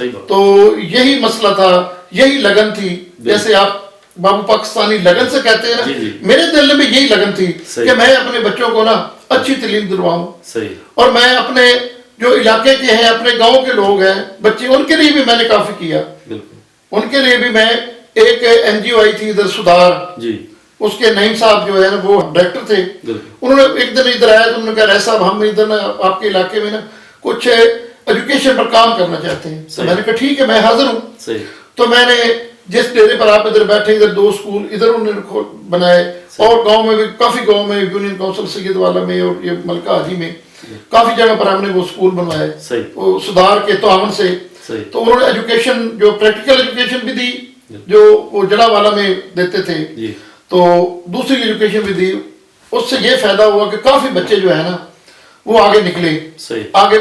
صحیح بات. تو یہی مسئلہ تھا, یہی لگن تھی, جیسے آپ بابو پاکستانی لگن سے کہتے ہیں نا, میرے دل میں یہی لگن تھی کہ میں اپنے بچوں کو نا اچھی تعلیم دلواؤں, اور میں اپنے جو علاقے کے ہیں, اپنے گاؤں کے لوگ ہیں بچے, ان کے لیے بھی میں نے کافی کیا. ان کے لیے بھی میں, ایک این جی او آئی تھی ادھر سدھار, اس کے نعیم صاحب جو ہے نا وہ ڈائریکٹر تھے, انہوں نے ایک دن ادھر آیا تو انہوں نے کہا رائے صاحب ہم ادھر نا آپ کے علاقے میں نا کچھ ایجوکیشن پر کام کرنا چاہتے ہیں. میں نے کہا ٹھیک ہے میں حاضر ہوں. تو میں نے جس ڈیرے پر آپ ادھر بیٹھے, ادھر 2 اسکول ادھر انہوں نے بنائے, اور گاؤں میں بھی کافی گاؤں میں, یونین کونسل سید والا میں اور یہ ملکہ حاجی میں کافی جگہ پر ہم نے وہ اسکول بنوائے سدھار کے تعاون سے. تو انہوں نے ایجوکیشن, جو پریکٹیکل ایجوکیشن بھی دی جو وہ جڑا والا میں دیتے تھے, تو دوسری ایجوکیشن بھی دی. اس سے یہ فائدہ ہوا کہ کافی بچے جو ہے نا وہ آگے نکلے, آگے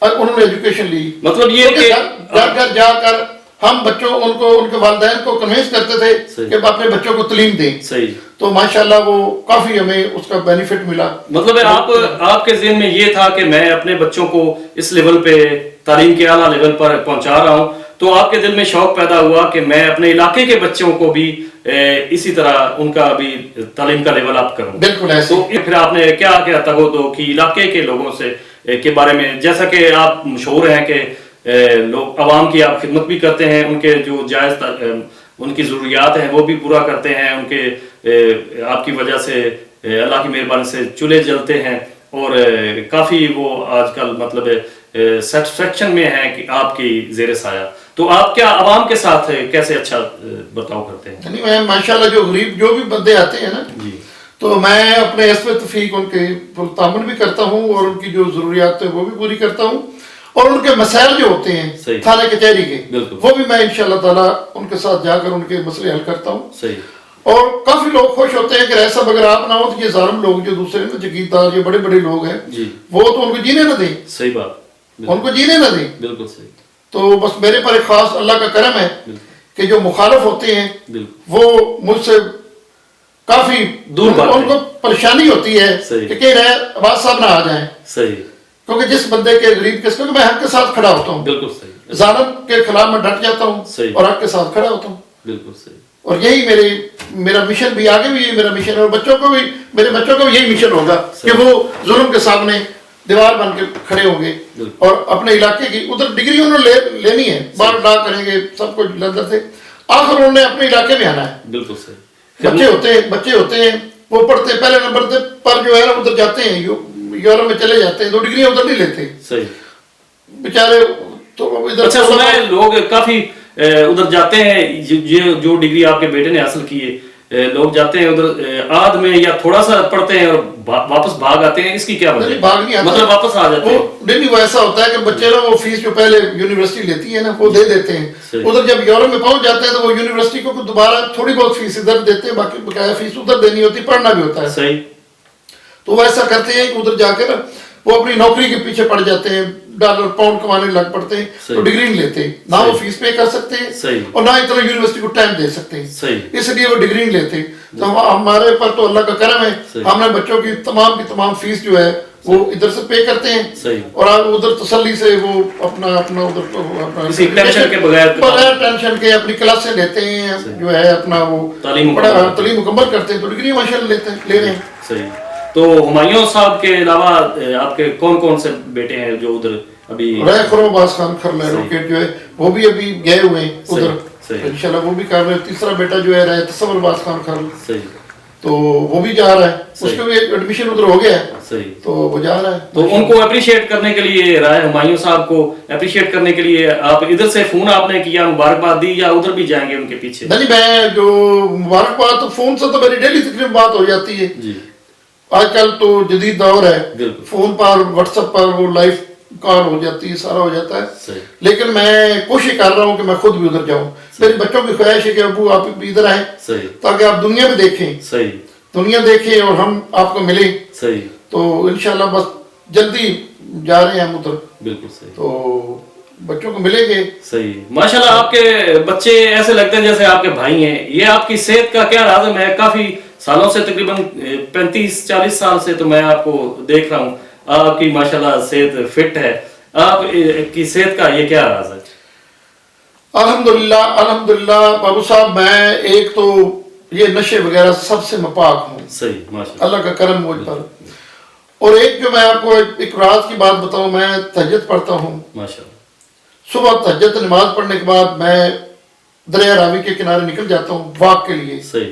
انہوں نے ایجوکیشن لی. مطلب یہ کہ گھر گھر جا کر ہم بچوں ان کو, ان کے والدین کو کنوینس کرتے تھے کہ اپنے بچوں کو تعلیم دیں. تو ماشاءاللہ وہ کافی ہمیں اس کا بینیفٹ ملا. مطلب آپ کے ذہن میں یہ تھا کہ میں اپنے بچوں کو اس لیول پہ, تعلیم کے اعلیٰ لیول پر پہنچا رہا ہوں, تو آپ کے دل میں شوق پیدا ہوا کہ میں اپنے علاقے کے بچوں کو بھی اسی طرح ان کا بھی تعلیم کا لیول اپ کروں. بالکل ایسے. تو پھر آپ نے کیا کیا تگو کہ علاقے کے لوگوں سے کے بارے میں, جیسا کہ آپ مشہور ہیں کہ لوگ عوام کی آپ خدمت بھی کرتے ہیں, ان کے جو جائز ان کی ضروریات ہیں وہ بھی پورا کرتے ہیں, ان کے آپ کی وجہ سے اللہ کی مہربانی سے چولہے جلتے ہیں, اور کافی وہ آج کل مطلب سیٹسفیکشن میں ہے کہ آپ کی زیر سایہ. تو آپ کیا عوام کے ساتھ کیسے اچھا برتاؤ کرتے ہیں؟ یعنی میں ماشاءاللہ جو غریب جو بھی بندے آتے ہیں نا, تو میں اپنے حسب توفیق ان کے تعاون بھی کرتا ہوں, اور ان کی جو ضروریات ہیں وہ بھی پوری کرتا ہوں, اور ان کے مسائل جو ہوتے ہیں تھانے کچہری کے وہ بھی میں انشاءاللہ تعالیٰ ان کے ساتھ جا کر ان کے مسئلے حل کرتا ہوں. اور کافی لوگ خوش ہوتے ہیں کہ رائے صاحب اگر آپ نہ ہو تو یہ ظالم لوگ جو دوسرے نا جگیردار, یہ بڑے بڑے لوگ ہیں, وہ تو ان کو جینے نہ دیں. صحیح بات, ان کو جینے نہ دیں. بالکل صحیح. تو بس میرے پر ایک خاص اللہ کا کرم ہے کہ جو مخالف ہوتے ہیں وہ مجھ سے کافی دور, ان کو پریشانی ہوتی ہے کہ کہیں رہے عباس صاحب نہ آ جائیں. صحیح. کیونکہ جس بندے کے غریب کس کو میں حق کے ساتھ کھڑا ہوتا ہوں. بالکل صحیح. ظالم کے خلاف میں ڈٹ جاتا ہوں اور حق کے ساتھ کھڑا ہوتا ہوں. بالکل صحیح. اور یہی میرا مشن بھی, آگے بھی یہی میرا مشن ہے, اور بچوں کو بھی, میرے بچوں کو بھی یہی مشن ہوگا کہ وہ ظلم کے سامنے دیوار بن کے کھڑے ہوں گے, اور اپنے علاقے کی ادھر ڈگری انہوں نے لینی ہے, بار ڈا کریں گے سب کچھ لندر سے, آخر انہوں نے اپنے علاقے میں آنا ہے. بالکل صحیح. بچے ہوتے ہیں وہ پڑھتے ہیں پہلے نمبر پر جو ہے نا ادھر جاتے ہیں, یورپ میں چلے جاتے ہیں, 2 ڈگریاں ادھر نہیں لیتے بیچارے. تو اچھا سنا ہے لوگ کافی ادھر جاتے ہیں, جو ڈگری آپ کے بیٹے نے حاصل کی ہے, لوگ جاتے ہیں ادھر آدھ میں یا تھوڑا سا پڑھتے ہیں اور واپس بھاگ آتے ہیں, اس کی کیا وجہ ہے؟ بھاگ نہیں آتے, مطلب واپس آ جاتے ہیں. نہیں, وہ ایسا ہوتا ہے کہ بچے نا وہ فیس جو پہلے یونیورسٹی لیتی ہے نا وہ دے دیتے ہیں, ادھر جب یورپ میں پہنچ جاتے ہیں تو وہ یونیورسٹی کو دوبارہ تھوڑی بہت فیس ادھر دیتے ہیں, باقی بقایا فیس ادھر دینی ہوتی, پڑھنا بھی ہوتا ہے. صحیح. تو وہ ایسا کرتے ہیں کہ ادھر جا کے نا وہ اپنی نوکری کے پیچھے پڑ جاتے ہیں, ڈالر پاؤنڈ کمانے لگ پڑتے ہیں, تو ڈگری نہیں لیتے, نہ وہ فیس پے کر سکتے ہیں اور نہ اتنا یونیورسٹی کو ٹائم دے سکتے ہیں, اس لیے وہ ڈگری نہیں لیتے. تو ہمارے پر تو اللہ کا کرم ہے, ہم نے بچوں کی تمام فیس جو ہے وہ ادھر سے پے کرتے ہیں, اور ادھر تسلی سے وہ اپنا ادھر ٹینشن کے بغیر ٹینشن کے اپنی کلاسیں لیتے ہیں, جو ہے اپنا وہ تعلیم مکمل کرتے ہیں, تو ڈگری ماشاءاللہ لے رہے ہیں. صحیح. تو ہمایوں صاحب کے علاوہ آپ کے کون سے بیٹے ہیں جو ادھر ابھی؟ رائے خرم عباس خان کھرل ایڈوکیٹ جو ہے وہ بھی ابھی گئے ہوئے ہیں ادھر, انشاءاللہ وہ بھی کر رہے ہیں. تیسرا بیٹا جو ہے رائے تصور عباس خان کھرل, تو وہ بھی جا رہا ہے, اس کا بھی ایڈمیشن ادھر ہو گیا ہے, تو وہ جا رہا ہے. تو ان کو اپریشیٹ کرنے کے لیے, رائے ہمایوں صاحب کو اپریشیٹ کرنے کے لیے آپ ادھر سے فون آپ نے کیا, مبارکباد دی, یا ادھر بھی جائیں گے ان کے پیچھے؟ نہیں, میں جو مبارکباد تو فون سے تو میری ڈیلی تقریباً بات ہو جاتی ہے. آج کل تو جدید دور ہے, فون پر واٹس ایپ پر وہ لائف کال ہو جاتی ہے, سارا ہو جاتا ہے. لیکن میں کوشش کر رہا ہوں کہ میں خود بھی ادھر جاؤں. میرے بچوں کی خواہش ہے کہ ابو آپ بھی ادھر آئیں تاکہ آپ دنیا میں دیکھیں, دنیا دیکھیں اور ہم آپ کو ملیں. تو انشاءاللہ بس جلدی جا رہے ہیں ہم ادھر. بالکل صحیح. تو بچوں کو ملیں گے. صحیح. ماشاءاللہ آپ کے بچے ایسے لگتے ہیں جیسے آپ کے بھائی ہیں. یہ آپ کی صحت کا کیا راز ہے؟ میں کافی سالوں سے, تقریباً 35-40 سال سے تو میں آپ کو دیکھ رہا ہوں, آپ کی ماشاءاللہ صحت فٹ ہے. آپ کی صحت کا یہ کیا راز ہے؟ الحمدللہ بابو صاحب، میں ایک تو یہ نشے وغیرہ سب سے مپاک ہوں، صحیح، ماشاء اللہ کا کرم مجھ پر. اور ایک جو میں آپ کو ایک راز کی بات بتاؤں، میں تہجد پڑھتا ہوں. ماشاء اللہ. صبح تہجد نماز پڑھنے کے بعد میں دریا راوی کے کنارے نکل جاتا ہوں واک کے لیے. صحیح.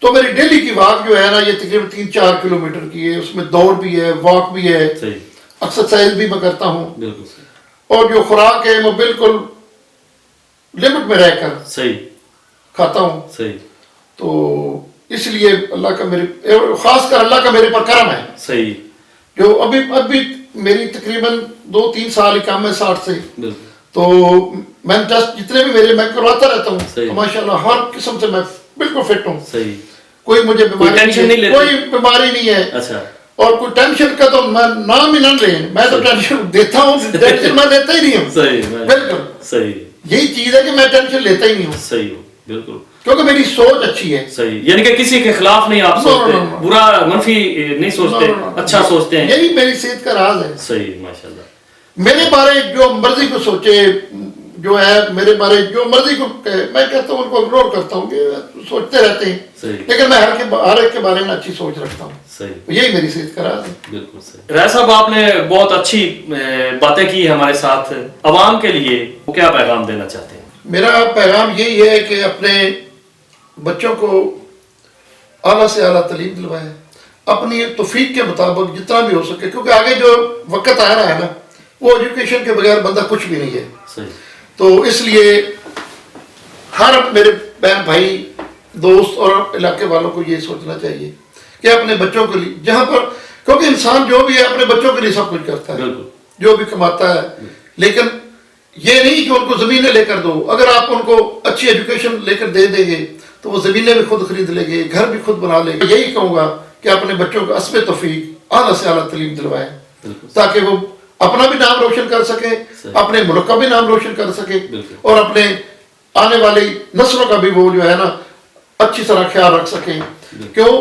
تو میری ڈیلی کی واک جو ہے نا، یہ تقریباً 3-4 کلومیٹر کی ہے. اس میں دوڑ بھی ہے، واک بھی ہے، صحیح. ایکسرسائز بھی میں کرتا ہوں. بالکل صحیح. اور جو خوراک ہے وہ بالکل لمٹ میں رہ کر صحیح. کھاتا ہوں. صحیح. تو اس لیے اللہ کا میرے، خاص کر اللہ کا میرے پر کرم ہے. صحیح. جو ابھی میری تقریباً 2-3 سال ہی کام ہے 60 سے. بالکل. تو میں ٹیسٹ جتنے بھی میں کرواتا رہتا ہوں. صحیح. تو ماشاءاللہ ہر قسم سے میں بالکل فٹ ہوں. صحیح. کوئی مجھے بیماری ٹینشن نہیں لیتے؟ کوئی بیماری نہیں ہے. اچھا. اور کوئی ٹینشن کا تو میں نام ہی نہ لیں. میں تو ٹینشن دیتا ہوں، ٹینشن میں لیتا ہی نہیں ہوں. صحیح. بالکل صحیح. یہی چیز ہے کہ میں ٹینشن لیتا ہی نہیں ہوں. صحیح ہو. بالکل کیونکہ میری سوچ اچھی ہے. صحیح. یعنی کہ کسی کے خلاف نہیں آپ سوچتے، برا منفی نہیں سوچتے، اچھا سوچتے ہیں. یہی میری صحت کا راز ہے. صحیح. ماشاء اللہ. میرے بارے جو مرضی کو سوچے، جو ہے میرے بارے جو مرضی کو کہے، میں کہتا ہوں ان کو اگنور کرتا ہوں کہ سوچتے رہتے ہیں. صحیح. لیکن میں ہر ایک کے بارے میں اچھی سوچ رکھتا ہوں. صحیح. یہی میری صحت کا راز ہے. بالکل صحیح. رائے صاحب، آپ نے بہت اچھی باتیں کی ہمارے ساتھ. عوام کے لیے کیا پیغام دینا چاہتے ہیں؟ میرا پیغام یہی ہے کہ اپنے بچوں کو اعلیٰ سے اعلیٰ تعلیم دلوائیں، اپنی توفیق کے مطابق جتنا بھی ہو سکے. کیونکہ آگے جو وقت آ رہا ہے نا، وہ ایجوکیشن کے بغیر بندہ کچھ بھی نہیں ہے. صحیح. تو اس لیے ہر میرے بہن بھائی، دوست اور علاقے والوں کو یہ سوچنا چاہیے کہ اپنے بچوں کے لیے، جہاں پر، کیونکہ انسان جو بھی ہے اپنے بچوں کے لیے سب کچھ کرتا ہے، جو بھی کماتا ہے. لیکن یہ نہیں کہ ان کو زمینیں لے کر دو. اگر آپ ان کو اچھی ایجوکیشن لے کر دے دیں گے تو وہ زمینیں بھی خود خرید لیں گے، گھر بھی خود بنا لیں گے. یہی کہوں گا کہ اپنے بچوں کو حسب توفیق اعلیٰ سے اعلیٰ تعلیم دلوائیں، تاکہ وہ اپنا بھی نام روشن کر سکے، اپنے ملک کا بھی نام روشن کر سکے، اور اپنے آنے والی نسلوں کا بھی وہ جو ہے نا اچھی طرح خیال رکھ سکیں. کیوں؟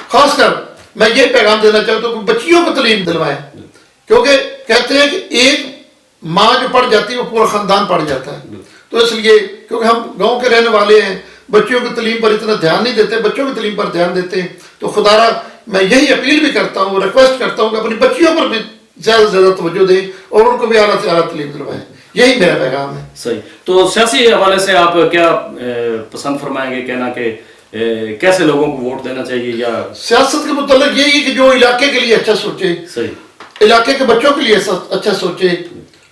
خاص کر میں یہ پیغام دینا چاہتا ہوں کہ بچیوں کو تعلیم دلوائیں. کیونکہ کہتے ہیں کہ ایک ماں جو پڑھ جاتی ہے وہ پورا خاندان پڑھ جاتا ہے. تو اس لیے کیونکہ ہم گاؤں کے رہنے والے ہیں، بچیوں کی تعلیم پر اتنا دھیان نہیں دیتے، بچوں کی تعلیم پر دھیان دیتے ہیں. تو خدا را میں یہی اپیل بھی کرتا ہوں، ریکویسٹ کرتا ہوں کہ اپنی بچیوں پر بھی زیادہ سے زیادہ توجہ دیں اور ان کو بھی اعلیٰ سے اعلیٰ تعلیم دلوائیں. یہی میرا پیغام ہے. صحیح. تو سیاسی حوالے سے آپ کیا پسند فرمائیں گے کہنا کہ کیسے لوگوں کو ووٹ دینا چاہیے؟ یا سیاست کے متعلق یہی ہے کہ جو علاقے کے لیے اچھا سوچے، صحیح، علاقے کے بچوں کے لیے اچھا سوچے،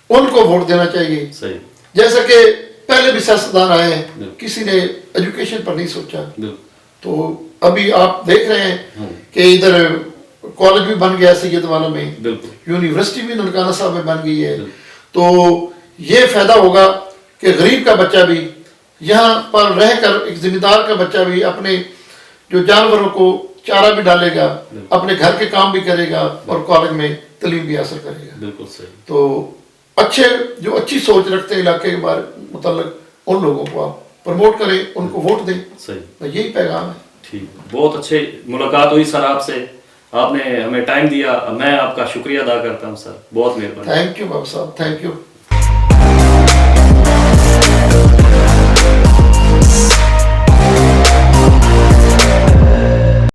ان کو ووٹ دینا چاہیے. صحیح. جیسا کہ پہلے بھی سیاستدان آئے ہیں، کسی نے ایجوکیشن پر نہیں سوچا. تو ابھی آپ دیکھ رہے ہیں کہ ادھر کالج بھی بن گیا سید والا میں، یونیورسٹی بھی ننکانہ صاحب میں بن گئی ہے. تو یہ فائدہ ہوگا کہ غریب کا بچہ بھی یہاں پر رہ کر، ایک ذمہ دار کا بچہ بھی اپنے جو جانوروں کو چارہ بھی ڈالے گا، اپنے گھر کے کام بھی کرے گا، اور کالج میں تعلیم بھی حاصل کرے گا. بالکل صحیح. تو جو اچھی سوچ رکھتے ہیں علاقے کے بارے متعلق، ان لوگوں کو آپ پروموٹ کریں، ان کو ووٹ دیں. صحیح. یہی پیغام ہے. ٹھیک. بہت اچھے ملاقات ہوئی سر آپ سے، آپ نے ہمیں ٹائم دیا، میں آپ کا شکریہ ادا کرتا ہوں سر. بہت مہربانی. تھینک یو بابا صاحب، تھینک یو.